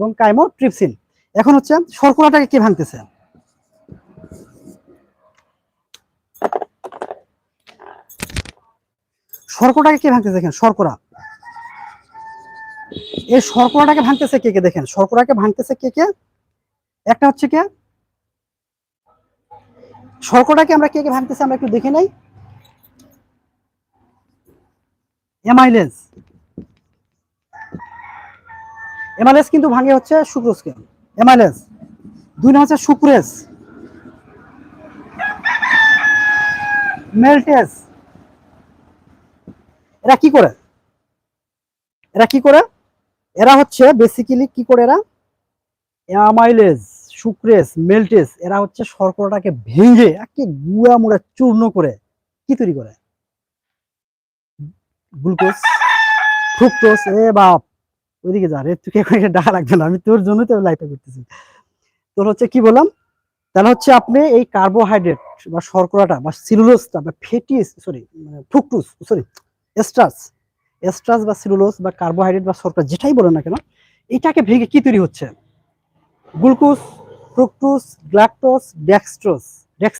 এবং কাইমোট্রিপসিন। এখন হচ্ছে শর্করাটাকে কে ভাঙতেছে? শর্করাটাকে কে ভাঙতেছে? দেখেন শর্করা, এই শর্করাটাকে ভাঙতেছে কে কে? দেখেন শর্করাকে ভাঙতেছে কে কে? একটা হচ্ছে কে, শর্করাটাকে আমরা কে কে ভাঙতেছে আমরা একটু দেখে নেই। অ্যামাইলেজ, অ্যামাইলেজ কিন্তু ভাঙে হচ্ছে সুক্রোজকে, অ্যামাইলেজ। দুই নাম হচ্ছে সুক্রেজ, মেল্টেজ। এরা কি করে? এরা কি করে? এরা হচ্ছে বেসিক্যালি কি করে? এরা অ্যামাইলেজ, সুক্রেজ, মেল্টেজ, এরা হচ্ছে শর্করাটাকে ভেঙে একে গুঁড়া মুড়া চূর্ণ করে কি তৈরি করে? Glucose, fructose. এ বাপ, ওইদিকে যা রে, তুই এখন ডাকা লাগবে না, আমি তোর জন্যই তো লাইফে করতেছি। তোর হচ্ছে কি বললাম, তাহলে হচ্ছে আপনি এই কার্বোহাইড্রেট বা শর্করাটা বা সিলুলোজটা বা ফ্যাটি, সরি মানে ফ্রুক্টোজ, সরি এস্ট্রাস, এস্ট্রাস বা সিলুলোজ বা কার্বোহাইড্রেট বা শর্করা যেটাই বলেন না কেন, এটাকে ভেঙে কি তৈরি হচ্ছে? Glucose, fructose, galactose, dextrose.